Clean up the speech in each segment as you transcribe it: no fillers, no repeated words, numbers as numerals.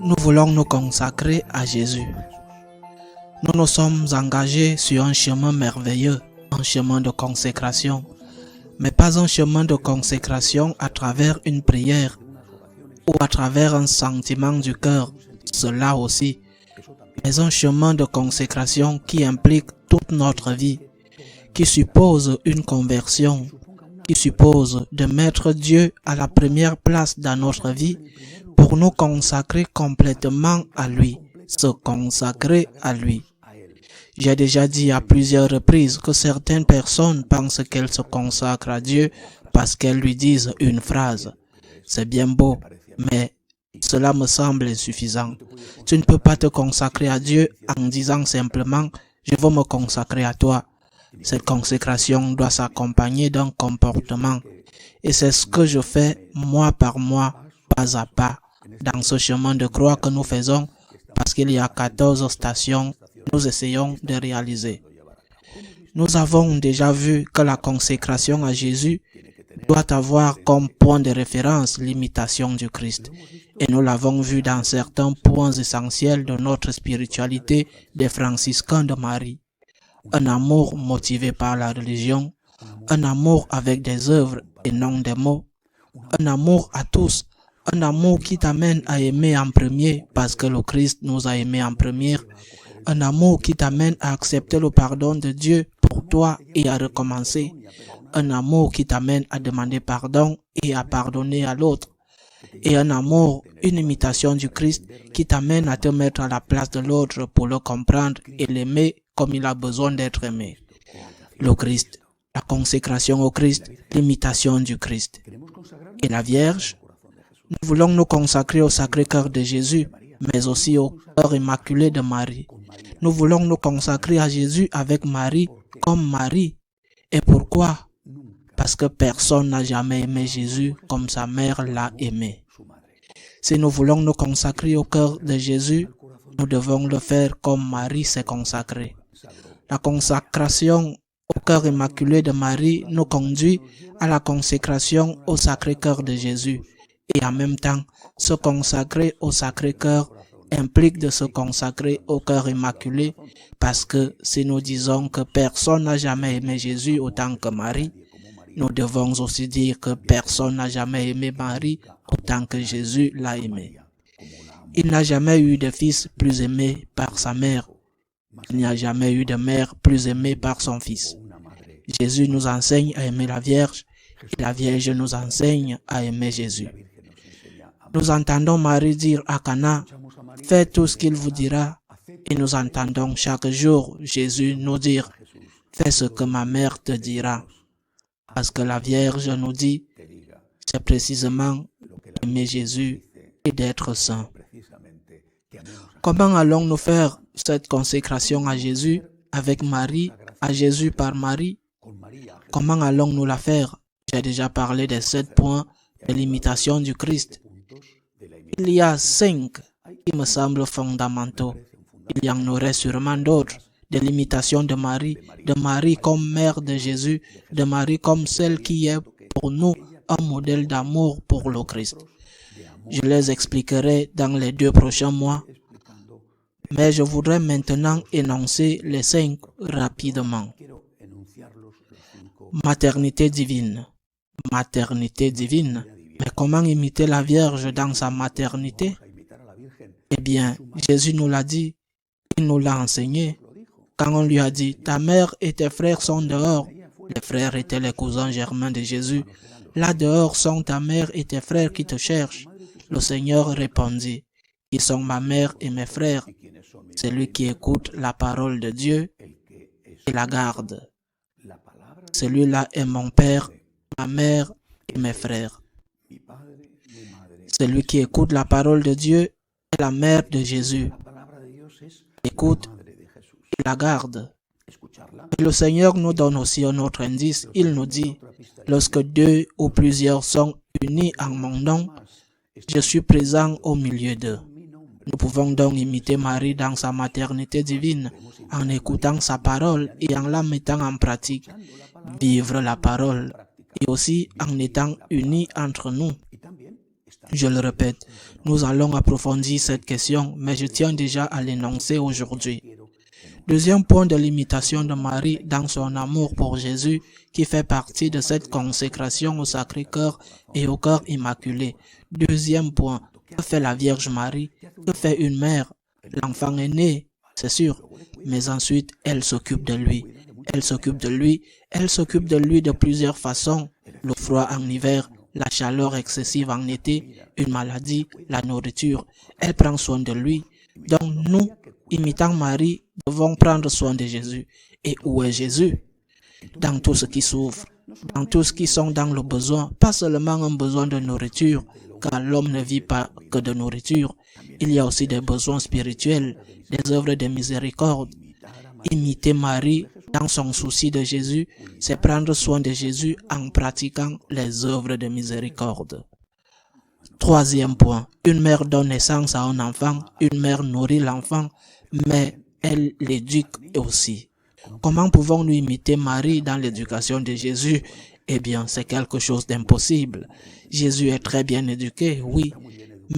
Nous voulons nous consacrer à Jésus. Nous nous sommes engagés sur un chemin merveilleux, un chemin de consécration, mais pas un chemin de consécration à travers une prière ou à travers un sentiment du cœur, cela aussi, mais un chemin de consécration qui implique toute notre vie, qui suppose une conversion, qui suppose de mettre Dieu à la première place dans notre vie pour nous consacrer complètement à lui, se consacrer à lui. J'ai déjà dit à plusieurs reprises que certaines personnes pensent qu'elles se consacrent à Dieu parce qu'elles lui disent une phrase. C'est bien beau, mais cela me semble insuffisant. Tu ne peux pas te consacrer à Dieu en disant simplement « je veux me consacrer à toi ». Cette consécration doit s'accompagner d'un comportement. Et c'est ce que je fais mois par mois, pas à pas, dans ce chemin de croix que nous faisons, parce qu'il y a 14 stations, nous essayons de réaliser. Nous avons déjà vu que la consécration à Jésus doit avoir comme point de référence l'imitation du Christ. Et nous l'avons vu dans certains points essentiels de notre spiritualité des franciscains de Marie. Un amour motivé par la religion, un amour avec des œuvres et non des mots, un amour à tous, un amour qui t'amène à aimer en premier parce que le Christ nous a aimés en premier, un amour qui t'amène à accepter le pardon de Dieu pour toi et à recommencer, un amour qui t'amène à demander pardon et à pardonner à l'autre, et un amour, une imitation du Christ qui t'amène à te mettre à la place de l'autre pour le comprendre et l'aimer comme il a besoin d'être aimé. Le Christ, la consécration au Christ, l'imitation du Christ. Et la Vierge, nous voulons nous consacrer au Sacré-Cœur de Jésus, mais aussi au cœur immaculé de Marie. Nous voulons nous consacrer à Jésus avec Marie comme Marie. Et pourquoi? Parce que personne n'a jamais aimé Jésus comme sa mère l'a aimé. Si nous voulons nous consacrer au cœur de Jésus, nous devons le faire comme Marie s'est consacrée. La consacration au cœur immaculé de Marie nous conduit à la consécration au Sacré-Cœur de Jésus. Et en même temps, se consacrer au Sacré-Cœur implique de se consacrer au cœur immaculé, parce que si nous disons que personne n'a jamais aimé Jésus autant que Marie, nous devons aussi dire que personne n'a jamais aimé Marie autant que Jésus l'a aimé. Il n'a jamais eu de fils plus aimé par sa mère. Il n'y a jamais eu de mère plus aimée par son fils. Jésus nous enseigne à aimer la Vierge et la Vierge nous enseigne à aimer Jésus. Nous entendons Marie dire à Cana, « Faites tout ce qu'il vous dira » et nous entendons chaque jour Jésus nous dire, « Fais ce que ma mère te dira » parce que la Vierge nous dit, c'est précisément aimer Jésus et d'être saint. Comment allons-nous faire cette consécration à Jésus avec Marie, à Jésus par Marie? Comment allons-nous la faire? J'ai déjà parlé des 7 points de l'imitation du Christ. Il y a 5 qui me semblent fondamentaux. Il y en aurait sûrement d'autres. De l'imitation de Marie comme mère de Jésus, de Marie comme celle qui est pour nous un modèle d'amour pour le Christ. Je les expliquerai dans les 2 prochains mois, mais je voudrais maintenant énoncer les 5 rapidement. Maternité divine. Maternité divine. Mais comment imiter la Vierge dans sa maternité? Eh bien, Jésus nous l'a dit, il nous l'a enseigné. Quand on lui a dit, ta mère et tes frères sont dehors, les frères étaient les cousins germains de Jésus, là dehors sont ta mère et tes frères qui te cherchent. Le Seigneur répondit, qui sont ma mère et mes frères, celui qui écoute la parole de Dieu et la garde. Celui-là est mon père, ma mère et mes frères. Celui qui écoute la parole de Dieu est la mère de Jésus. Écoute et la garde. Et le Seigneur nous donne aussi un autre indice. Il nous dit, lorsque 2 ou plusieurs sont unis en mon nom, je suis présent au milieu d'eux. Nous pouvons donc imiter Marie dans sa maternité divine en écoutant sa parole et en la mettant en pratique. Vivre la parole et aussi en étant unis entre nous. Je le répète, nous allons approfondir cette question, mais je tiens déjà à l'énoncer aujourd'hui. Deuxième point de l'imitation de Marie dans son amour pour Jésus qui fait partie de cette consécration au Sacré-Cœur et au Cœur Immaculé. Deuxième point, que fait la Vierge Marie? Que fait une mère? L'enfant est né, c'est sûr, mais ensuite elle s'occupe de lui. Elle s'occupe de lui de plusieurs façons. Le froid en hiver, la chaleur excessive en été, une maladie, la nourriture. Elle prend soin de lui. Donc nous, imitant Marie, devons prendre soin de Jésus. Et où est Jésus? Dans tout ce qui souffre, dans tous ceux qui sont dans le besoin, pas seulement un besoin de nourriture, car l'homme ne vit pas que de nourriture. Il y a aussi des besoins spirituels, des œuvres de miséricorde. Imiter Marie dans son souci de Jésus, c'est prendre soin de Jésus en pratiquant les œuvres de miséricorde. Troisième point, une mère donne naissance à un enfant, une mère nourrit l'enfant, mais elle l'éduque aussi. Comment pouvons-nous imiter Marie dans l'éducation de Jésus? Eh bien, c'est quelque chose d'impossible. Jésus est très bien éduqué, oui,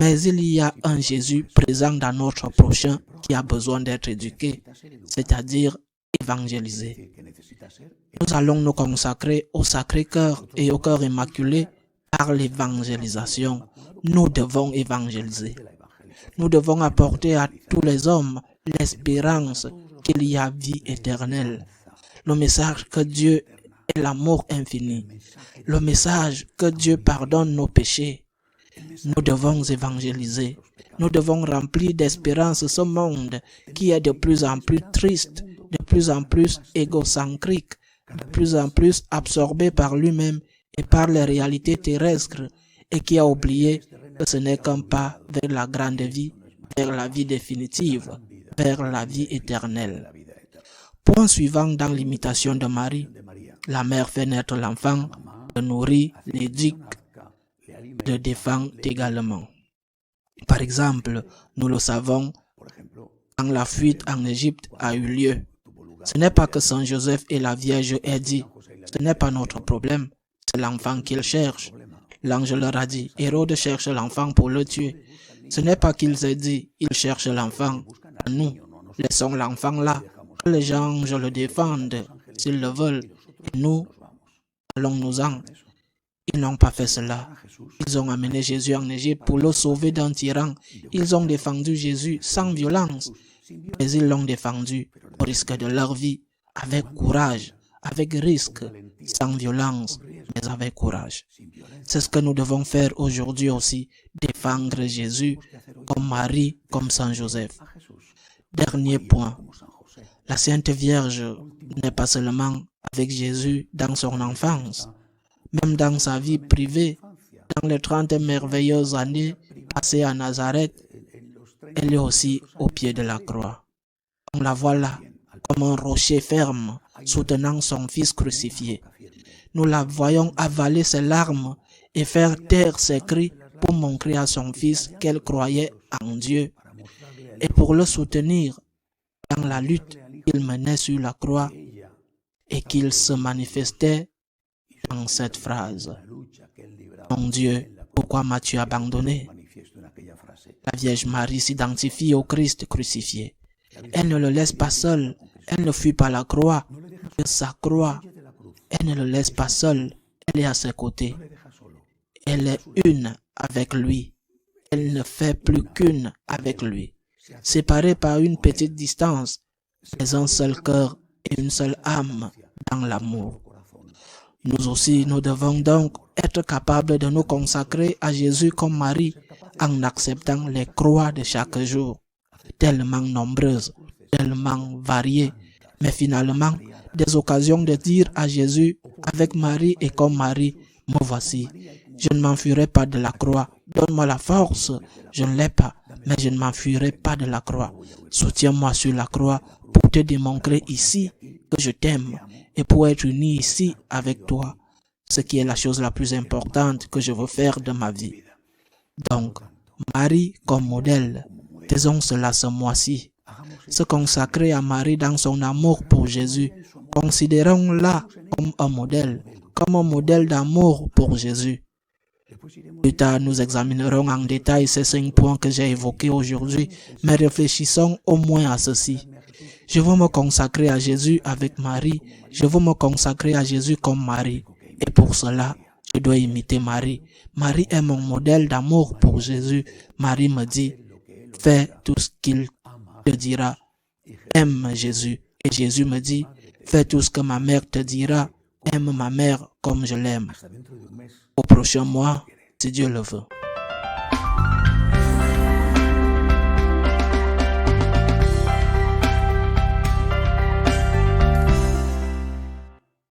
mais il y a un Jésus présent dans notre prochain qui a besoin d'être éduqué, c'est-à-dire évangélisé. Nous allons nous consacrer au Sacré-Cœur et au Cœur Immaculé par l'évangélisation. Nous devons évangéliser. Nous devons apporter à tous les hommes l'espérance qu'il y a vie éternelle. Le message que Dieu est l'amour infini. Le message que Dieu pardonne nos péchés. Nous devons évangéliser. Nous devons remplir d'espérance ce monde qui est de plus en plus triste, de plus en plus égocentrique, de plus en plus absorbé par lui-même et par les réalités terrestres et qui a oublié que ce n'est qu'un pas vers la grande vie, vers la vie définitive, vers la vie éternelle. Point suivant dans l'imitation de Marie, la mère fait naître l'enfant, le nourrit, l'éduque, le défend également. Par exemple, nous le savons, quand la fuite en Égypte a eu lieu, ce n'est pas que Saint Joseph et la Vierge aient dit, ce n'est pas notre problème, c'est l'enfant qu'ils cherchent. L'ange leur a dit, Hérode cherche l'enfant pour le tuer. Ce n'est pas qu'ils aient dit, ils cherchent l'enfant. Nous, laissons l'enfant là, que les anges le défendent s'ils le veulent, et nous, allons-nous-en. Ils n'ont pas fait cela. Ils ont amené Jésus en Égypte pour le sauver d'un tyran. Ils ont défendu Jésus sans violence, mais ils l'ont défendu au risque de leur vie, avec courage, avec risque, sans violence, mais avec courage. C'est ce que nous devons faire aujourd'hui aussi, défendre Jésus comme Marie, comme Saint Joseph. Dernier point, la Sainte Vierge n'est pas seulement avec Jésus dans son enfance, même dans sa vie privée, dans les 30 merveilleuses années passées à Nazareth, elle est aussi au pied de la croix. On la voit là, comme un rocher ferme, soutenant son Fils crucifié. Nous la voyons avaler ses larmes et faire taire ses cris pour montrer à son Fils qu'elle croyait en Dieu et pour le soutenir dans la lutte qu'il menait sur la croix et qu'il se manifestait dans cette phrase. Mon Dieu, pourquoi m'as-tu abandonné? La Vierge Marie s'identifie au Christ crucifié. Elle ne le laisse pas seul. Elle ne fuit pas la croix, de sa croix. Elle ne le laisse pas seul. Elle est à ses côtés. Elle est une avec lui. Elle ne fait plus qu'une avec lui. Séparée par une petite distance, mais un seul cœur et une seule âme dans l'amour. Nous aussi, nous devons donc être capables de nous consacrer à Jésus comme Marie en acceptant les croix de chaque jour, tellement nombreuses, tellement variées, mais finalement des occasions de dire à Jésus avec Marie et comme Marie, me voici, je ne m'enfuirai pas de la croix, donne-moi la force, je ne l'ai pas, mais je ne m'enfuirai pas de la croix, soutiens-moi sur la croix pour te démontrer ici que je t'aime et pour être uni ici avec toi, ce qui est la chose la plus importante que je veux faire de ma vie. Donc, Marie comme modèle, Faisons cela ce mois-ci. Se consacrer à Marie dans son amour pour Jésus. Considérons-la comme un modèle d'amour pour Jésus. Plus tard, nous examinerons en détail ces 5 points que j'ai évoqués aujourd'hui, mais réfléchissons au moins à ceci. Je veux me consacrer à Jésus avec Marie. Je veux me consacrer à Jésus comme Marie. Et pour cela, je dois imiter Marie. Marie est mon modèle d'amour pour Jésus. Marie me dit, fais tout ce qu'il te dira. Aime Jésus. Et Jésus me dit, fais tout ce que ma mère te dira. Aime ma mère comme je l'aime. Au prochain mois, si Dieu le veut.